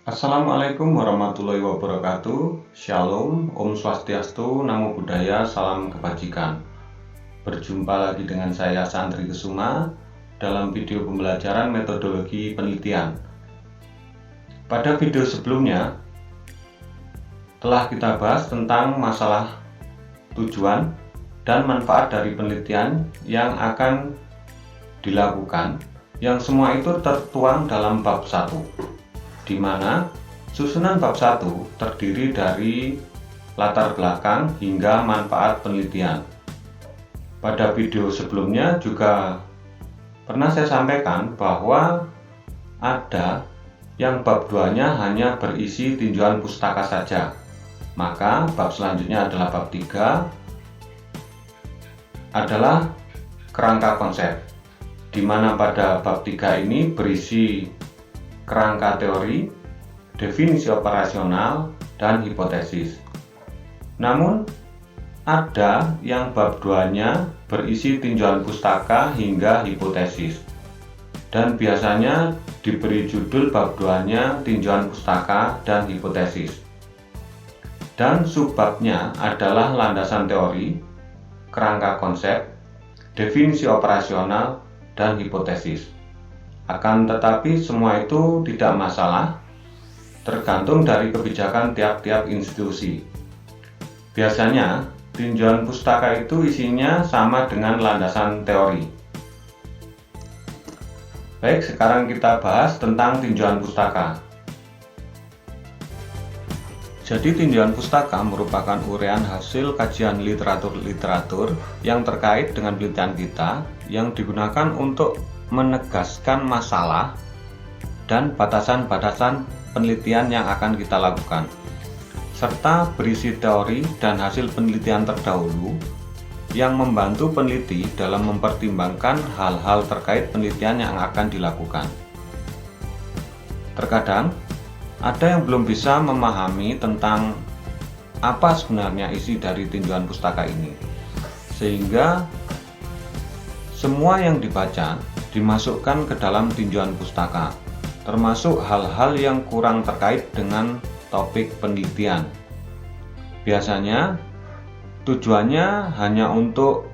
Assalamualaikum warahmatullahi wabarakatuh. Shalom, Om Swastiastu, Namo Buddhaya, Salam Kebajikan. Berjumpa lagi dengan saya Santri Kesuma dalam video pembelajaran metodologi penelitian. Pada video sebelumnya telah kita bahas tentang masalah tujuan dan manfaat dari penelitian yang akan dilakukan, yang semua itu tertuang dalam bab 1, di mana susunan bab 1 terdiri dari latar belakang hingga manfaat penelitian. Pada video sebelumnya juga pernah saya sampaikan bahwa ada yang bab 2-nya hanya berisi tinjauan pustaka saja. Maka bab selanjutnya adalah bab 3, adalah kerangka konsep, di mana pada bab 3 ini berisi kerangka teori, definisi operasional, dan hipotesis. Namun, ada yang bab 2-nya berisi tinjauan pustaka hingga hipotesis, dan biasanya diberi judul bab 2-nya tinjauan pustaka dan hipotesis. Dan subbabnya adalah landasan teori, kerangka konsep, definisi operasional, dan hipotesis. Akan tetapi semua itu tidak masalah, tergantung dari kebijakan tiap-tiap institusi. Biasanya tinjauan pustaka itu isinya sama dengan landasan teori. Baik, sekarang kita bahas tentang tinjauan pustaka. Jadi tinjauan pustaka merupakan uraian hasil kajian literatur-literatur yang terkait dengan penelitian kita, yang digunakan untuk menegaskan masalah dan batasan-batasan penelitian yang akan kita lakukan, serta berisi teori dan hasil penelitian terdahulu yang membantu peneliti dalam mempertimbangkan hal-hal terkait penelitian yang akan dilakukan. Terkadang ada yang belum bisa memahami tentang apa sebenarnya isi dari tinjauan pustaka ini, sehingga semua yang dibaca dimasukkan ke dalam tinjauan pustaka, termasuk hal-hal yang kurang terkait dengan topik penelitian. Biasanya tujuannya hanya untuk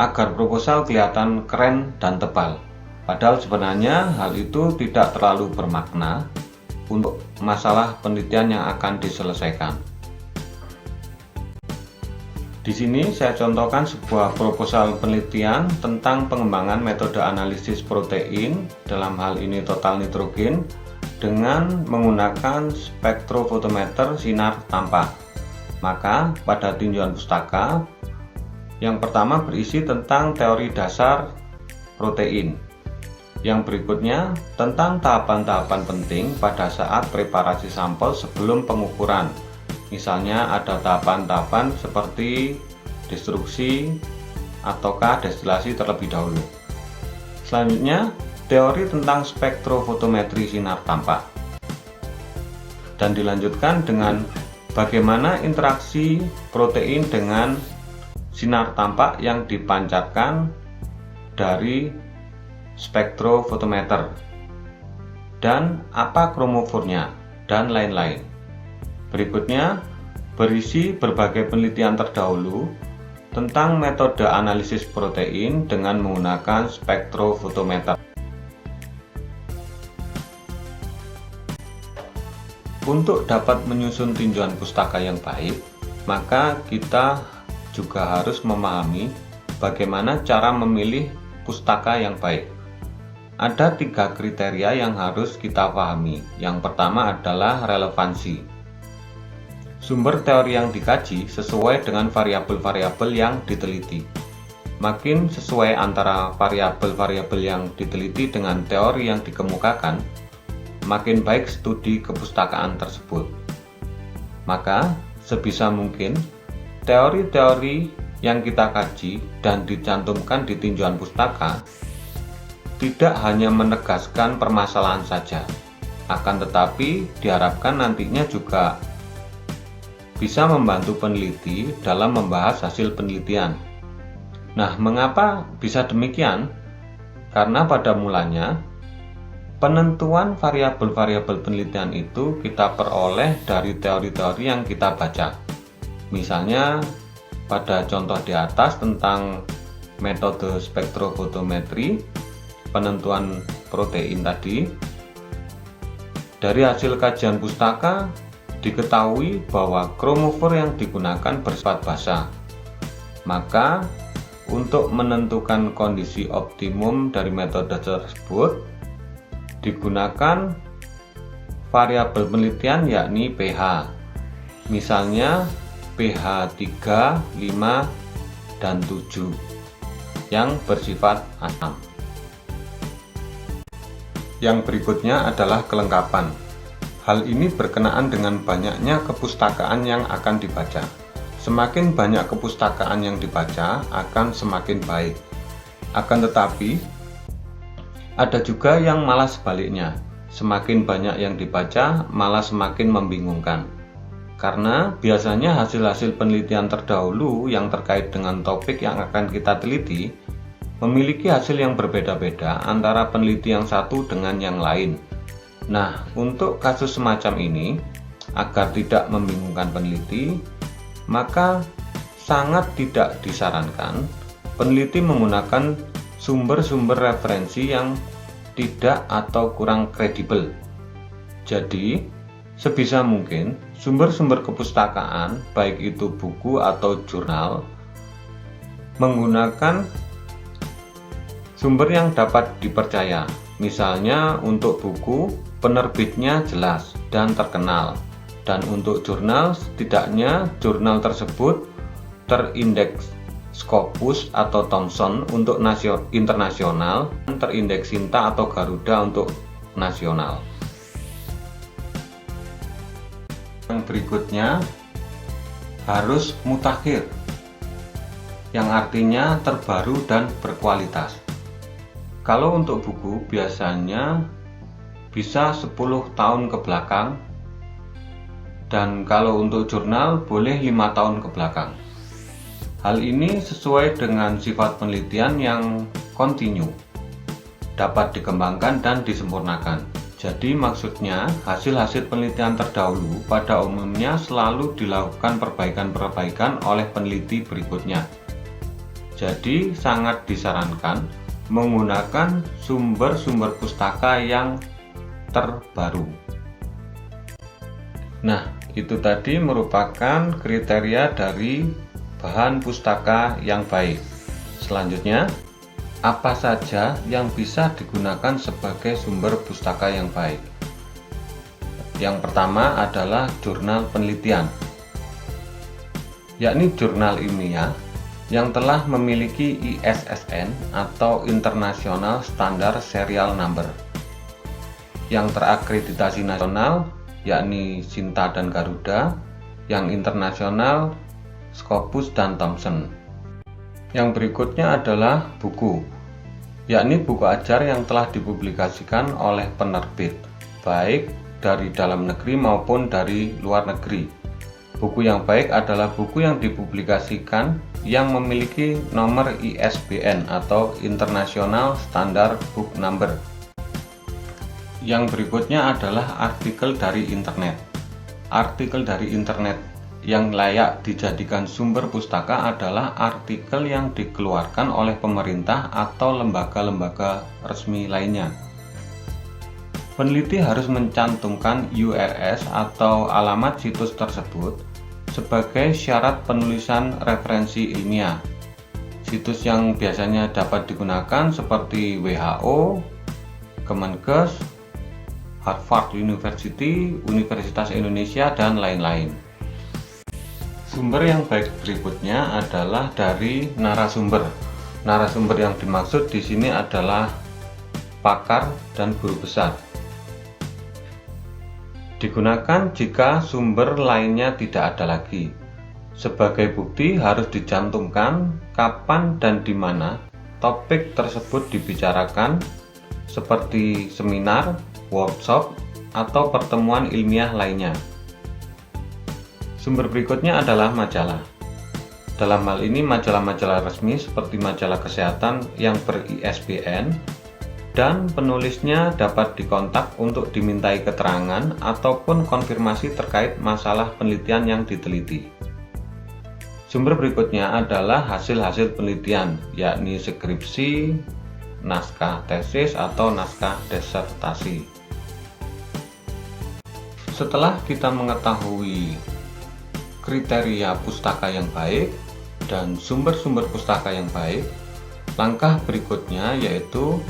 agar proposal kelihatan keren dan tebal, padahal sebenarnya hal itu tidak terlalu bermakna untuk masalah penelitian yang akan diselesaikan. Di sini saya contohkan sebuah proposal penelitian tentang pengembangan metode analisis protein, dalam hal ini total nitrogen, dengan menggunakan spektrofotometer sinar tampak. Maka pada tinjauan pustaka yang pertama berisi tentang teori dasar protein. Yang berikutnya tentang tahapan-tahapan penting pada saat preparasi sampel sebelum pengukuran. Misalnya ada tahapan-tahapan seperti destruksi ataukah destilasi terlebih dahulu. Selanjutnya, teori tentang spektrofotometri sinar tampak. Dan dilanjutkan dengan bagaimana interaksi protein dengan sinar tampak yang dipancarkan dari spektrofotometer, dan apa kromofornya, dan lain-lain. Berikutnya berisi berbagai penelitian terdahulu tentang metode analisis protein dengan menggunakan spektrofotometer. Untuk dapat menyusun tinjauan pustaka yang baik, maka kita juga harus memahami bagaimana cara memilih pustaka yang baik. Ada 3 kriteria yang harus kita pahami. Yang pertama adalah relevansi. Sumber teori yang dikaji sesuai dengan variabel-variabel yang diteliti. Makin sesuai antara variabel-variabel yang diteliti dengan teori yang dikemukakan, makin baik studi kepustakaan tersebut. Maka, sebisa mungkin, teori-teori yang kita kaji dan dicantumkan di tinjauan pustaka tidak hanya menegaskan permasalahan saja, akan tetapi diharapkan nantinya juga bisa membantu peneliti dalam membahas hasil penelitian. Nah, mengapa bisa demikian? Karena pada mulanya Penentuan variabel-variabel penelitian itu kita peroleh dari teori-teori yang kita baca. Misalnya pada contoh di atas tentang metode spektrofotometri, penentuan protein tadi. Dari hasil kajian pustaka diketahui bahwa kromofor yang digunakan bersifat basa. Maka untuk menentukan kondisi optimum dari metode tersebut digunakan variabel penelitian yakni pH. Misalnya pH 3, 5, dan 7 yang bersifat asam. Yang berikutnya adalah kelengkapan. Hal ini berkenaan dengan banyaknya kepustakaan yang akan dibaca. Semakin banyak kepustakaan yang dibaca akan semakin baik. Akan tetapi, ada juga yang malah sebaliknya. Semakin banyak yang dibaca malah semakin membingungkan. Karena biasanya hasil-hasil penelitian terdahulu yang terkait dengan topik yang akan kita teliti memiliki hasil yang berbeda-beda antara peneliti yang satu dengan yang lain. Nah, untuk kasus semacam ini, agar tidak membingungkan peneliti, maka sangat tidak disarankan peneliti menggunakan sumber-sumber referensi yang tidak atau kurang kredibel. Jadi, sebisa mungkin sumber-sumber kepustakaan, baik itu buku atau jurnal, menggunakan sumber yang dapat dipercaya. Misalnya untuk buku, penerbitnya jelas dan terkenal. Dan untuk jurnal, setidaknya jurnal tersebut terindeks Scopus atau Thomson untuk internasional, dan terindeks Sinta atau Garuda untuk nasional. Yang berikutnya harus mutakhir, yang artinya terbaru dan berkualitas. Kalau untuk buku biasanya bisa 10 tahun ke belakang, dan kalau untuk jurnal boleh 5 tahun ke belakang. Hal ini sesuai dengan sifat penelitian yang kontinu, dapat dikembangkan dan disempurnakan. Jadi maksudnya hasil-hasil penelitian terdahulu pada umumnya selalu dilakukan perbaikan-perbaikan oleh peneliti berikutnya. Jadi sangat disarankan menggunakan sumber-sumber pustaka yang terbaru. Nah, itu tadi merupakan kriteria dari bahan pustaka yang baik. Selanjutnya, apa saja yang bisa digunakan sebagai sumber pustaka yang baik? Yang pertama adalah jurnal penelitian, yakni jurnal ilmiah yang telah memiliki ISSN atau International Standard Serial Number, yang terakreditasi nasional yakni Sinta dan Garuda, yang internasional Scopus dan Thomson. Yang berikutnya adalah buku, yakni buku ajar yang telah dipublikasikan oleh penerbit, baik dari dalam negeri maupun dari luar negeri. Buku yang baik adalah buku yang dipublikasikan yang memiliki nomor ISBN atau International Standard Book Number. Yang berikutnya adalah artikel dari internet. Artikel dari internet yang layak dijadikan sumber pustaka adalah artikel yang dikeluarkan oleh pemerintah atau lembaga-lembaga resmi lainnya. Peneliti harus mencantumkan URL atau alamat situs tersebut sebagai syarat penulisan referensi ilmiah. Situs yang biasanya dapat digunakan seperti WHO, Kemenkes, Harvard University, Universitas Indonesia, dan lain-lain. Sumber yang baik berikutnya adalah dari narasumber. Narasumber yang dimaksud di sini adalah pakar dan guru besar. Digunakan jika sumber lainnya tidak ada lagi. Sebagai bukti harus dicantumkan kapan dan di mana topik tersebut dibicarakan, seperti seminar, workshop, atau pertemuan ilmiah lainnya. Sumber berikutnya adalah majalah. Dalam hal ini majalah-majalah resmi seperti majalah kesehatan yang ber-ISBN dan penulisnya dapat dikontak untuk dimintai keterangan ataupun konfirmasi terkait masalah penelitian yang diteliti. Sumber berikutnya adalah hasil-hasil penelitian, yakni skripsi, naskah tesis, atau naskah disertasi. Setelah kita mengetahui kriteria pustaka yang baik dan sumber-sumber pustaka yang baik, langkah berikutnya yaitu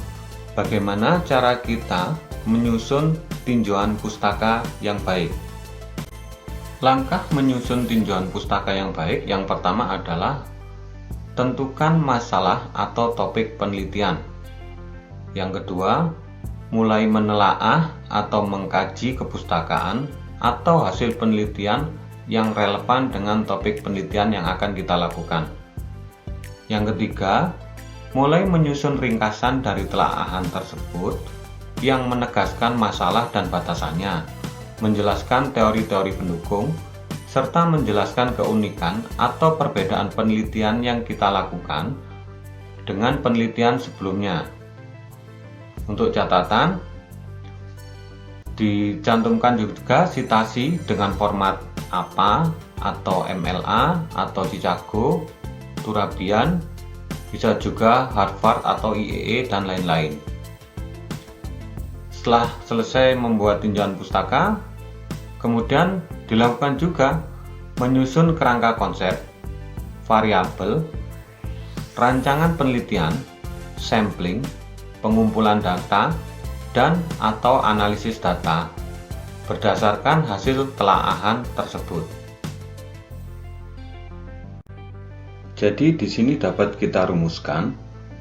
bagaimana cara kita menyusun tinjauan pustaka yang baik. Langkah menyusun tinjauan pustaka yang baik yang pertama adalah tentukan masalah atau topik penelitian. Yang kedua, mulai menelaah atau mengkaji kepustakaan atau hasil penelitian yang relevan dengan topik penelitian yang akan kita lakukan. Yang ketiga, mulai menyusun ringkasan dari telaahan tersebut yang menegaskan masalah dan batasannya, menjelaskan teori-teori pendukung, serta menjelaskan keunikan atau perbedaan penelitian yang kita lakukan dengan penelitian sebelumnya. Untuk catatan, dicantumkan juga citasi dengan format APA atau MLA atau Chicago, Turabian, bisa juga Harvard atau IEE, dan lain-lain. Setelah selesai membuat tinjauan pustaka, kemudian dilakukan juga menyusun kerangka konsep, variabel, rancangan penelitian, sampling, pengumpulan data, dan atau analisis data berdasarkan hasil telaahan tersebut. Jadi di sini dapat kita rumuskan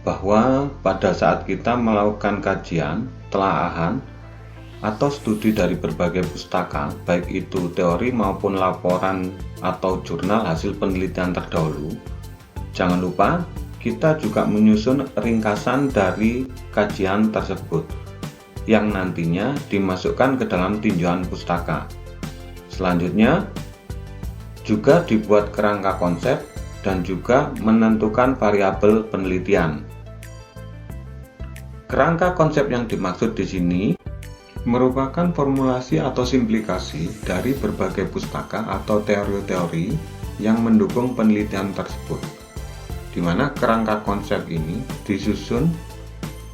bahwa pada saat kita melakukan kajian, telaahan, atau studi dari berbagai pustaka, baik itu teori maupun laporan atau jurnal hasil penelitian terdahulu, jangan lupa kita juga menyusun ringkasan dari kajian tersebut yang nantinya dimasukkan ke dalam tinjauan pustaka. Selanjutnya juga dibuat kerangka konsep dan juga menentukan variabel penelitian. Kerangka konsep yang dimaksud di sini merupakan formulasi atau simplikasi dari berbagai pustaka atau teori-teori yang mendukung penelitian tersebut, di mana kerangka konsep ini disusun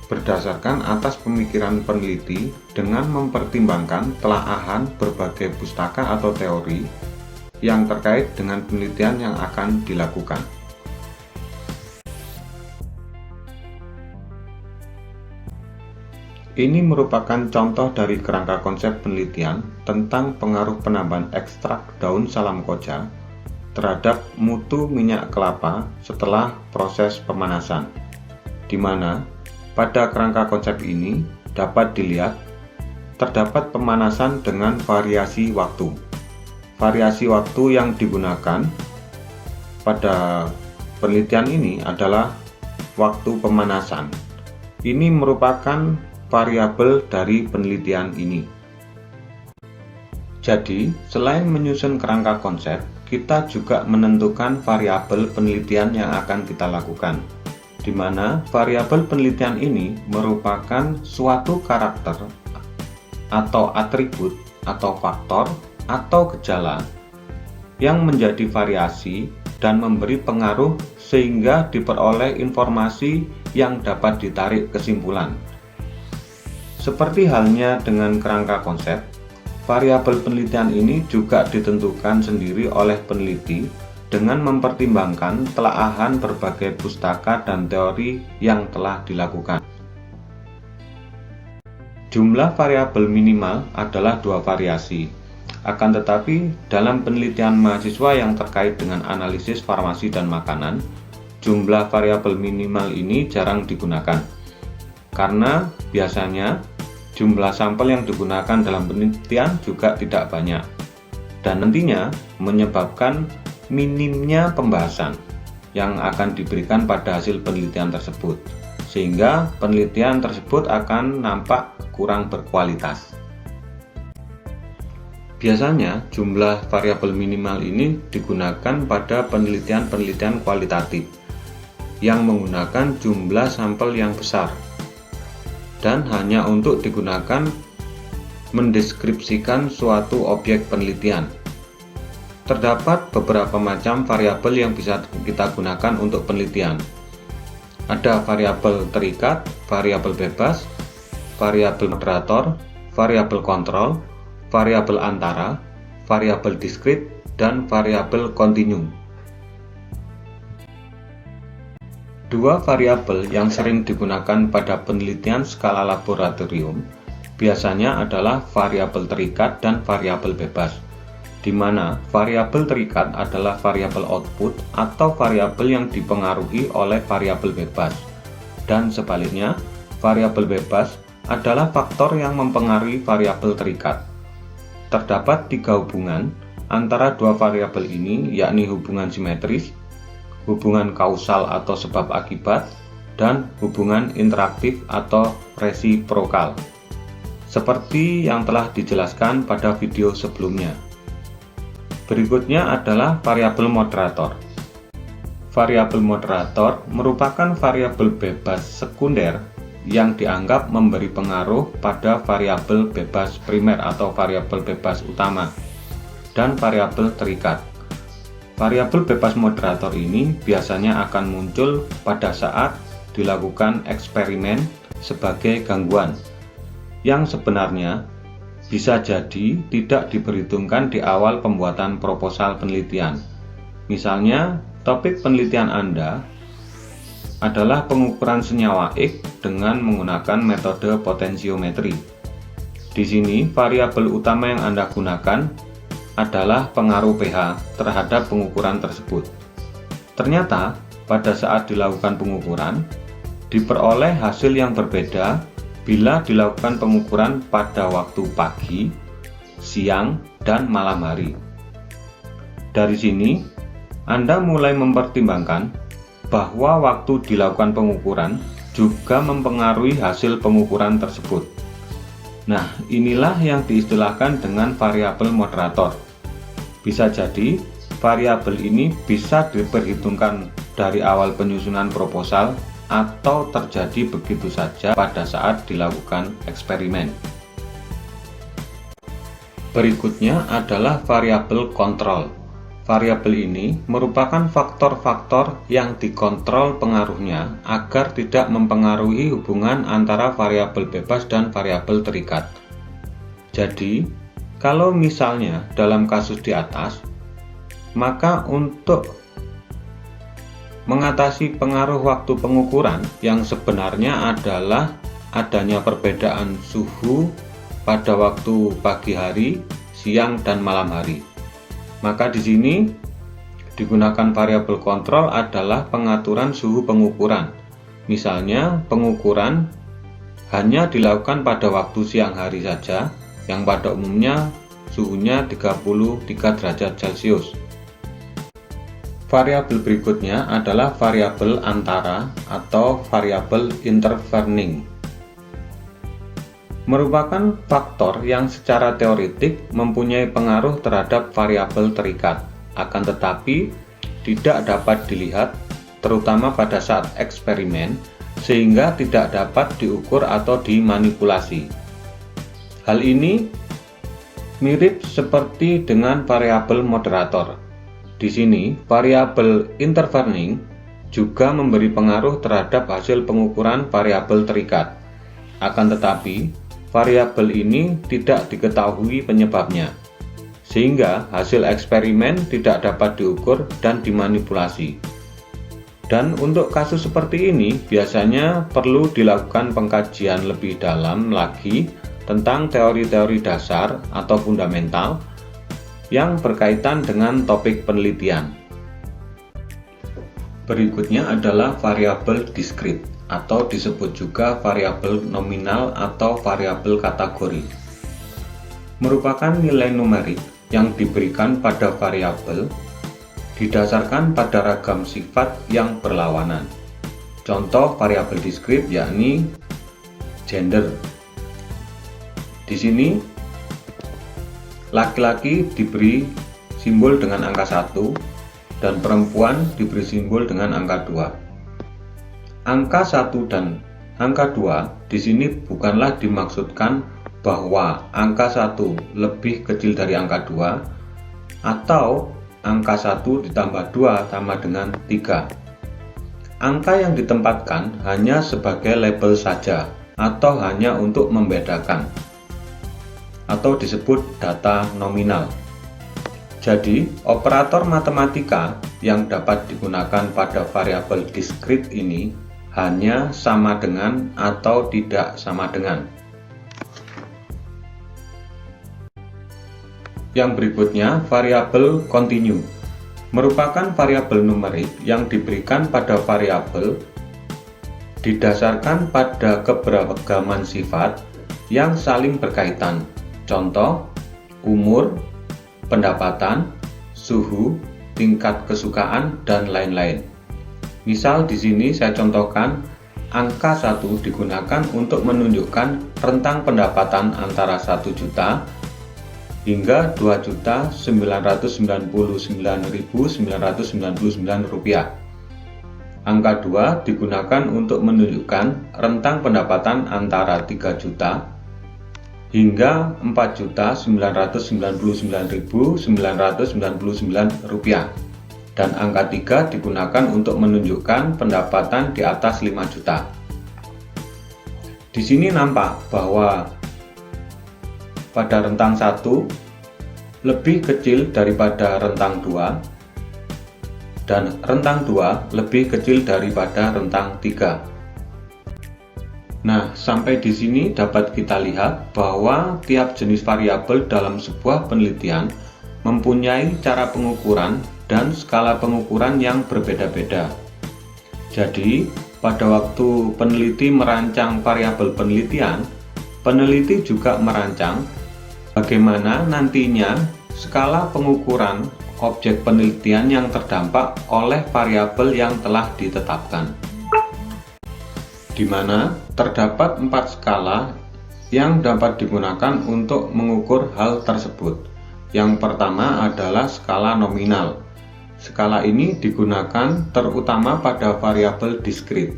berdasarkan atas pemikiran peneliti dengan mempertimbangkan telaahan berbagai pustaka atau teori yang terkait dengan penelitian yang akan dilakukan. Ini merupakan contoh dari kerangka konsep penelitian tentang pengaruh penambahan ekstrak daun salam koja terhadap mutu minyak kelapa setelah proses pemanasan, di mana pada kerangka konsep ini dapat dilihat terdapat pemanasan dengan variasi waktu. Variasi waktu yang digunakan pada penelitian ini adalah waktu pemanasan. Ini merupakan variabel dari penelitian ini. Jadi, selain menyusun kerangka konsep, kita juga menentukan variabel penelitian yang akan kita lakukan, di mana variabel penelitian ini merupakan suatu karakter atau atribut atau faktor atau gejala yang menjadi variasi dan memberi pengaruh sehingga diperoleh informasi yang dapat ditarik kesimpulan. Seperti halnya dengan kerangka konsep, variabel penelitian ini juga ditentukan sendiri oleh peneliti dengan mempertimbangkan telaahan berbagai pustaka dan teori yang telah dilakukan. Jumlah variabel minimal adalah 2 variasi. Akan tetapi, dalam penelitian mahasiswa yang terkait dengan analisis farmasi dan makanan, jumlah variabel minimal ini jarang digunakan, karena biasanya jumlah sampel yang digunakan dalam penelitian juga tidak banyak, dan nantinya menyebabkan minimnya pembahasan yang akan diberikan pada hasil penelitian tersebut, sehingga penelitian tersebut akan nampak kurang berkualitas. Biasanya jumlah variabel minimal ini digunakan pada penelitian-penelitian kualitatif yang menggunakan jumlah sampel yang besar. dan hanya untuk digunakan mendeskripsikan suatu objek penelitian. Terdapat beberapa macam variabel yang bisa kita gunakan untuk penelitian. Ada variabel terikat, variabel bebas, variabel moderator, variabel kontrol, variabel antara, variabel diskrit, dan variabel kontinu. Dua variabel yang sering digunakan pada penelitian skala laboratorium biasanya adalah variabel terikat dan variabel bebas, di mana variabel terikat adalah variabel output atau variabel yang dipengaruhi oleh variabel bebas, dan sebaliknya, variabel bebas adalah faktor yang mempengaruhi variabel terikat. Terdapat tiga hubungan antara dua variabel ini, yakni hubungan simetris, hubungan kausal atau sebab akibat, dan hubungan interaktif atau resiprokal, seperti yang telah dijelaskan pada video sebelumnya. Berikutnya adalah variabel moderator. Variabel moderator merupakan variabel bebas sekunder yang dianggap memberi pengaruh pada variabel bebas primer atau variabel bebas utama dan variabel terikat. Variabel bebas moderator ini biasanya akan muncul pada saat dilakukan eksperimen sebagai gangguan, yang sebenarnya bisa jadi tidak diperhitungkan di awal pembuatan proposal penelitian. Misalnya, topik penelitian Anda adalah pengukuran senyawa X dengan menggunakan metode potensiometri. Di sini, variabel utama yang Anda gunakan adalah pengaruh pH terhadap pengukuran tersebut. Ternyata, pada saat dilakukan pengukuran, diperoleh hasil yang berbeda bila dilakukan pengukuran pada waktu pagi, siang, dan malam hari. Dari sini, Anda mulai mempertimbangkan bahwa waktu dilakukan pengukuran juga mempengaruhi hasil pengukuran tersebut. Nah, inilah yang diistilahkan dengan variabel moderator. Bisa jadi, variabel ini bisa diperhitungkan dari awal penyusunan proposal atau terjadi begitu saja pada saat dilakukan eksperimen. Berikutnya adalah variabel kontrol. Variabel ini merupakan faktor-faktor yang dikontrol pengaruhnya agar tidak mempengaruhi hubungan antara variabel bebas dan variabel terikat. Jadi, kalau misalnya dalam kasus di atas, maka untuk mengatasi pengaruh waktu pengukuran yang sebenarnya adalah adanya perbedaan suhu pada waktu pagi hari, siang, dan malam hari. Maka di sini digunakan variabel kontrol adalah pengaturan suhu pengukuran. Misalnya, pengukuran hanya dilakukan pada waktu siang hari saja, yang pada umumnya suhunya 33 derajat Celcius. Variabel berikutnya adalah variabel antara atau variabel intervening. Merupakan faktor yang secara teoretik mempunyai pengaruh terhadap variabel terikat, akan tetapi tidak dapat dilihat terutama pada saat eksperimen, sehingga tidak dapat diukur atau dimanipulasi. Hal ini mirip seperti dengan variabel moderator. Di sini, variabel intervening juga memberi pengaruh terhadap hasil pengukuran variabel terikat. Akan tetapi, variabel ini tidak diketahui penyebabnya, sehingga hasil eksperimen tidak dapat diukur dan dimanipulasi. Dan untuk kasus seperti ini, biasanya perlu dilakukan pengkajian lebih dalam lagi tentang teori-teori dasar atau fundamental yang berkaitan dengan topik penelitian. Berikutnya adalah variabel diskrit atau disebut juga variabel nominal atau variabel kategori. Merupakan nilai numerik yang diberikan pada variabel didasarkan pada ragam sifat yang berlawanan. Contoh variabel diskrit yakni gender. Di sini laki-laki diberi simbol dengan angka 1 dan perempuan diberi simbol dengan angka 2. Angka 1 dan Angka 2 di sini bukanlah dimaksudkan bahwa angka 1 lebih kecil dari angka 2 atau angka 1 ditambah 2 sama dengan 3. Angka yang ditempatkan hanya sebagai label saja atau hanya untuk membedakan atau disebut data nominal. Jadi, operator matematika yang dapat digunakan pada variabel diskrit ini hanya sama dengan atau tidak sama dengan. Yang berikutnya, variabel continue merupakan variabel numerik yang diberikan pada variabel didasarkan pada keberagaman sifat yang saling berkaitan. Contoh, umur, pendapatan, suhu, tingkat kesukaan, dan lain-lain. Misal di sini saya contohkan angka 1 digunakan untuk menunjukkan rentang pendapatan antara 1 juta hingga 2.999.999 rupiah. Angka 2 digunakan untuk menunjukkan rentang pendapatan antara 3 juta hingga 4.999.999 rupiah. Dan angka 3 digunakan untuk menunjukkan pendapatan di atas 5 juta. Di sini nampak bahwa pada rentang 1 lebih kecil daripada rentang 2 dan rentang 2 lebih kecil daripada rentang 3. Nah, sampai di sini dapat kita lihat bahwa tiap jenis variabel dalam sebuah penelitian mempunyai cara pengukuran dan skala pengukuran yang berbeda-beda. Jadi, pada waktu peneliti merancang variabel penelitian, peneliti juga merancang bagaimana nantinya skala pengukuran objek penelitian yang terdampak oleh variabel yang telah ditetapkan, di mana terdapat 4 skala yang dapat digunakan untuk mengukur hal tersebut. Yang pertama adalah skala nominal. Skala ini digunakan terutama pada variabel diskrit,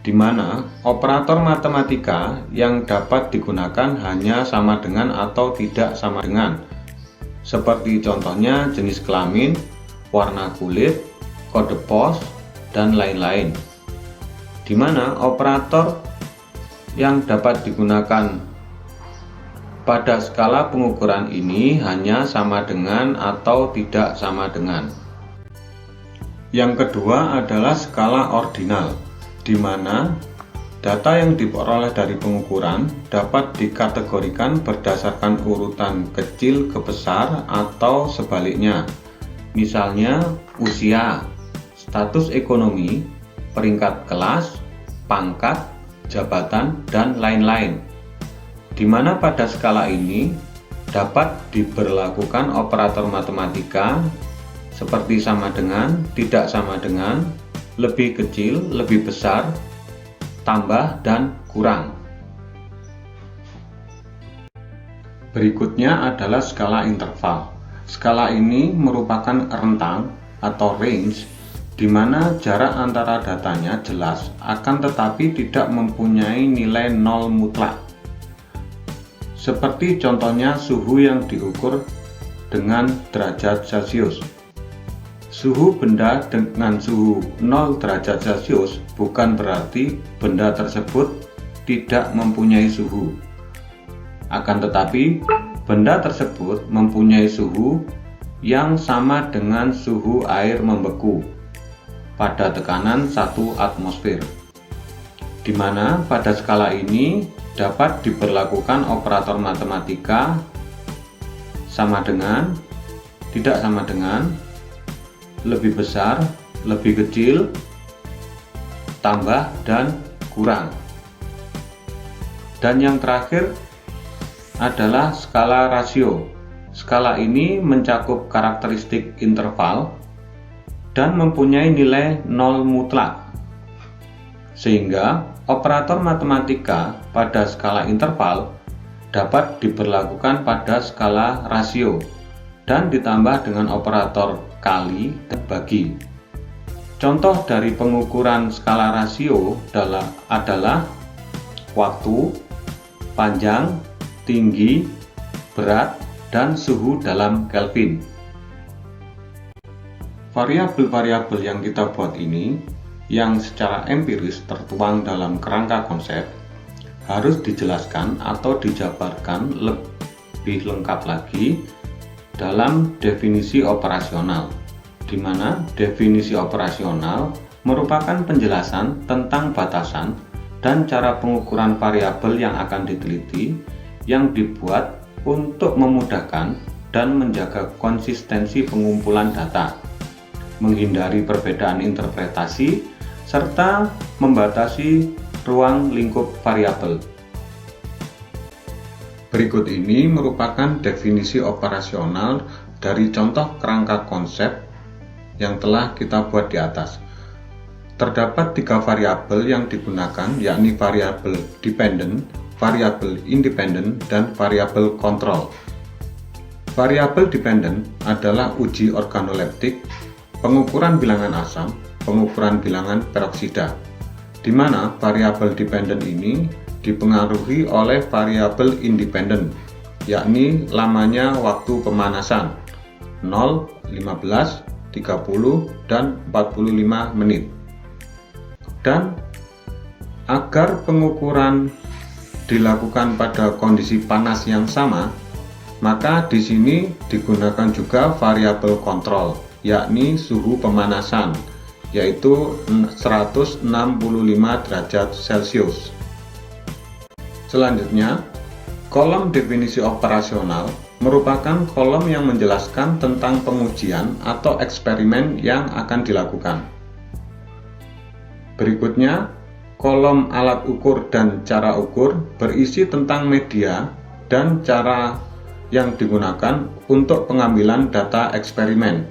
di mana operator matematika yang dapat digunakan hanya sama dengan atau tidak sama dengan, seperti contohnya jenis kelamin, warna kulit, kode pos, dan lain-lain. Di mana operator yang dapat digunakan pada skala pengukuran ini hanya sama dengan atau tidak sama dengan. Yang kedua adalah skala ordinal, di mana data yang diperoleh dari pengukuran dapat dikategorikan berdasarkan urutan kecil ke besar atau sebaliknya. Misalnya usia, status ekonomi, peringkat kelas, pangkat, jabatan, dan lain-lain. Di mana pada skala ini dapat diberlakukan operator matematika seperti sama dengan, tidak sama dengan, lebih kecil, lebih besar, tambah, dan kurang. Berikutnya adalah skala interval. Skala ini merupakan rentang atau range di mana jarak antara datanya jelas akan tetapi tidak mempunyai nilai nol mutlak. Seperti contohnya suhu yang diukur dengan derajat Celcius. Suhu benda dengan suhu 0 derajat Celcius bukan berarti benda tersebut tidak mempunyai suhu. Akan tetapi, benda tersebut mempunyai suhu yang sama dengan suhu air membeku pada tekanan 1 atmosfer. Di mana pada skala ini dapat diberlakukan operator matematika sama dengan, tidak sama dengan, lebih besar, lebih kecil, tambah, dan kurang. Dan yang terakhir adalah skala rasio. Skala ini mencakup karakteristik interval dan mempunyai nilai nol mutlak. Sehingga operator matematika pada skala interval dapat diberlakukan pada skala rasio dan ditambah dengan operator kali dan bagi. Contoh dari pengukuran skala rasio adalah waktu, panjang, tinggi, berat, dan suhu dalam Kelvin. Variabel-variabel yang kita buat ini, yang secara empiris tertuang dalam kerangka konsep, harus dijelaskan atau dijabarkan lebih lengkap lagi dalam definisi operasional, di mana definisi operasional merupakan penjelasan tentang batasan dan cara pengukuran variabel yang akan diteliti yang dibuat untuk memudahkan dan menjaga konsistensi pengumpulan data, menghindari perbedaan interpretasi, serta membatasi ruang lingkup variabel. Berikut ini merupakan definisi operasional dari contoh kerangka konsep yang telah kita buat di atas. Terdapat 3 variabel yang digunakan, yakni variabel dependent, variabel independent, dan variabel kontrol. Variabel dependent adalah uji organoleptik, pengukuran bilangan asam, pengukuran bilangan peroksida, di mana variabel dependent ini dipengaruhi oleh variabel independent, yakni lamanya waktu pemanasan 0, 15, 30, dan 45 menit. Dan agar pengukuran dilakukan pada kondisi panas yang sama, maka di sini digunakan juga variabel kontrol, yakni suhu pemanasan, yaitu 165 derajat Celcius. Selanjutnya, kolom definisi operasional merupakan kolom yang menjelaskan tentang pengujian atau eksperimen yang akan dilakukan. Berikutnya, kolom alat ukur dan cara ukur berisi tentang media dan cara yang digunakan untuk pengambilan data eksperimen.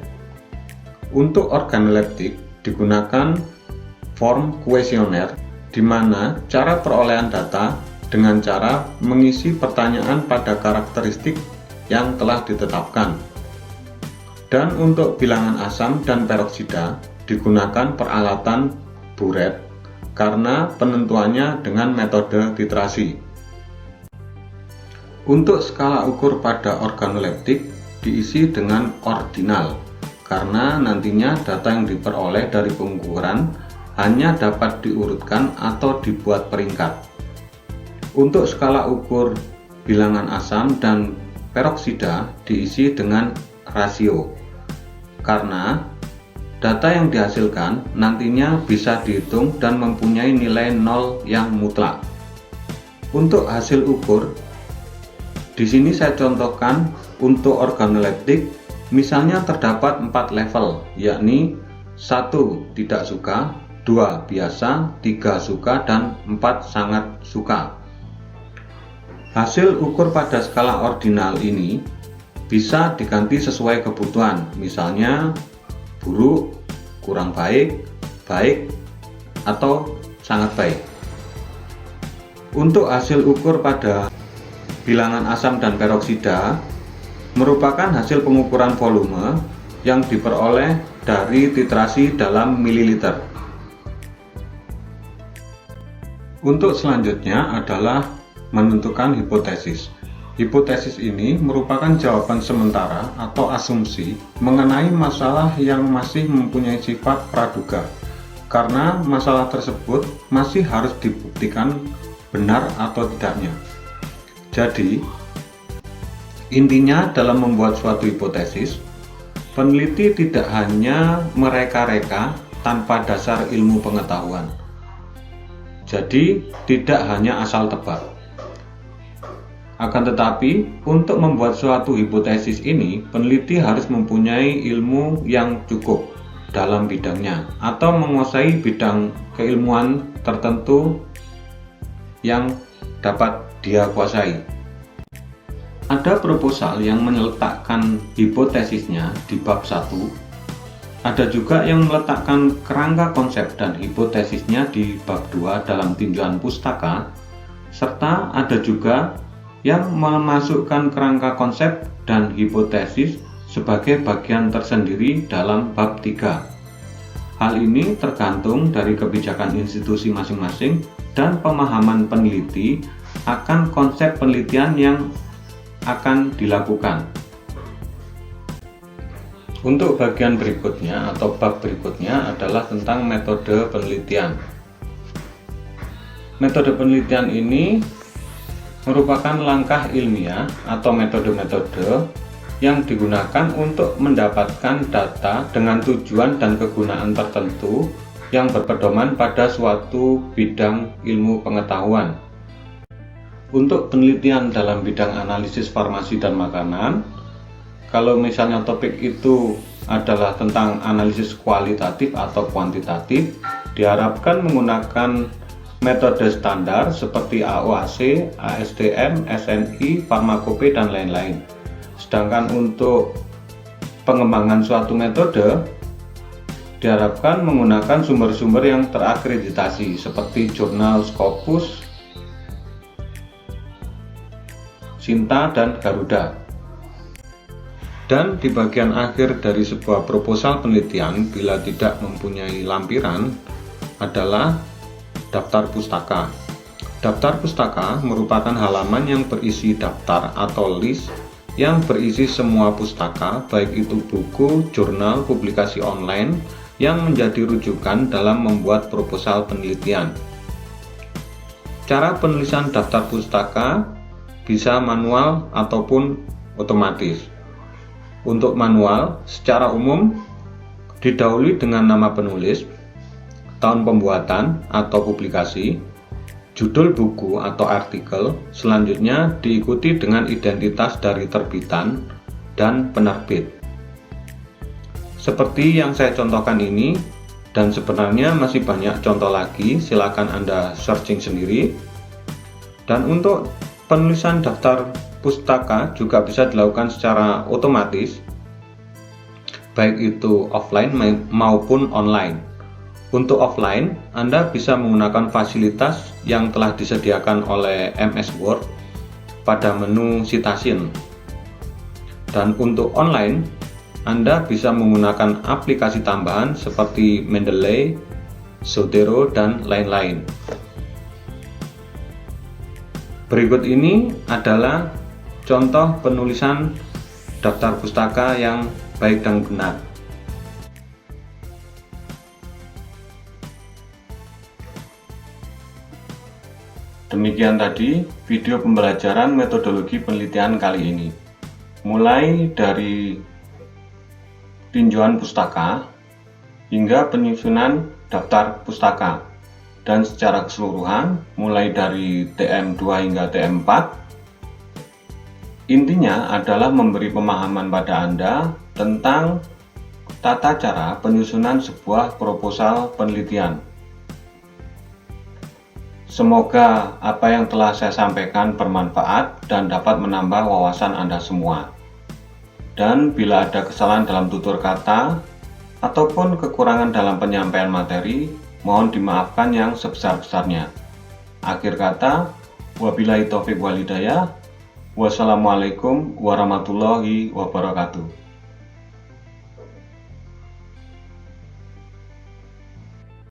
Untuk organoleptik digunakan form kuesioner, di mana cara perolehan data dengan cara mengisi pertanyaan pada karakteristik yang telah ditetapkan. Dan untuk bilangan asam dan peroksida digunakan peralatan buret karena penentuannya dengan metode titrasi. Untuk skala ukur pada organoleptik diisi dengan ordinal, karena nantinya data yang diperoleh dari pengukuran hanya dapat diurutkan atau dibuat peringkat. Untuk skala ukur bilangan asam dan peroksida diisi dengan rasio, karena data yang dihasilkan nantinya bisa dihitung dan mempunyai nilai 0 yang mutlak. Untuk hasil ukur, di sini saya contohkan untuk organoleptik, misalnya terdapat 4 level, yakni 1 tidak suka, 2 biasa, 3 suka, dan 4 sangat suka. Hasil ukur pada skala ordinal ini bisa diganti sesuai kebutuhan, misalnya buruk, kurang baik, baik, atau sangat baik. Untuk hasil ukur pada bilangan asam dan peroksida merupakan hasil pengukuran volume yang diperoleh dari titrasi dalam mililiter. Untuk selanjutnya adalah menentukan hipotesis. Hipotesis ini merupakan jawaban sementara atau asumsi mengenai masalah yang masih mempunyai sifat praduga, karena masalah tersebut masih harus dibuktikan benar atau tidaknya. Jadi, intinya dalam membuat suatu hipotesis, peneliti tidak hanya mereka-reka tanpa dasar ilmu pengetahuan. Jadi, tidak hanya asal tebak. Akan tetapi, untuk membuat suatu hipotesis ini, peneliti harus mempunyai ilmu yang cukup dalam bidangnya atau menguasai bidang keilmuan tertentu yang dapat dia kuasai. Ada proposal yang meletakkan hipotesisnya di bab 1, ada juga yang meletakkan kerangka konsep dan hipotesisnya di bab 2 dalam tinjauan pustaka, serta ada juga yang memasukkan kerangka konsep dan hipotesis sebagai bagian tersendiri dalam bab 3. Hal ini tergantung dari kebijakan institusi masing-masing dan pemahaman peneliti akan konsep penelitian yang akan dilakukan. Untuk bagian berikutnya atau bab berikutnya adalah tentang metode penelitian. Metode penelitian ini merupakan langkah ilmiah atau metode-metode yang digunakan untuk mendapatkan data dengan tujuan dan kegunaan tertentu yang berpedoman pada suatu bidang ilmu pengetahuan. Untuk penelitian dalam bidang analisis farmasi dan makanan, kalau misalnya topik itu adalah tentang analisis kualitatif atau kuantitatif, diharapkan menggunakan metode standar seperti AOAC, ASTM, SNI, Farmakope, dan lain-lain. Sedangkan untuk pengembangan suatu metode, diharapkan menggunakan sumber-sumber yang terakreditasi seperti jurnal Scopus, Sinta, dan Garuda. Dan di bagian akhir dari sebuah proposal penelitian, bila tidak mempunyai lampiran, adalah daftar pustaka. Daftar pustaka merupakan halaman yang berisi daftar atau list yang berisi semua pustaka, baik itu buku, jurnal, publikasi online yang menjadi rujukan dalam membuat proposal penelitian. Cara penulisan daftar pustaka bisa manual ataupun otomatis. Untuk manual, secara umum didahului dengan nama penulis, tahun pembuatan atau publikasi, judul buku atau artikel, selanjutnya diikuti dengan identitas dari terbitan dan penerbit. Seperti yang saya contohkan ini, dan sebenarnya masih banyak contoh lagi, silakan Anda searching sendiri. Dan untuk penulisan daftar pustaka juga bisa dilakukan secara otomatis, baik itu offline maupun online. Untuk offline, Anda bisa menggunakan fasilitas yang telah disediakan oleh MS Word pada menu Citation. Dan untuk online, Anda bisa menggunakan aplikasi tambahan seperti Mendeley, Zotero, dan lain-lain. Berikut ini adalah contoh penulisan daftar pustaka yang baik dan benar. Demikian tadi video pembelajaran metodologi penelitian kali ini. Mulai dari tinjauan pustaka hingga penyusunan daftar pustaka, dan secara keseluruhan mulai dari TM2 hingga TM4. Intinya adalah memberi pemahaman pada Anda tentang tata cara penyusunan sebuah proposal penelitian. Semoga apa yang telah saya sampaikan bermanfaat dan dapat menambah wawasan Anda semua. Dan bila ada kesalahan dalam tutur kata ataupun kekurangan dalam penyampaian materi, mohon dimaafkan yang sebesar-besarnya. Akhir kata, wabillahi taufiq wal hidayah. Wassalamualaikum warahmatullahi wabarakatuh.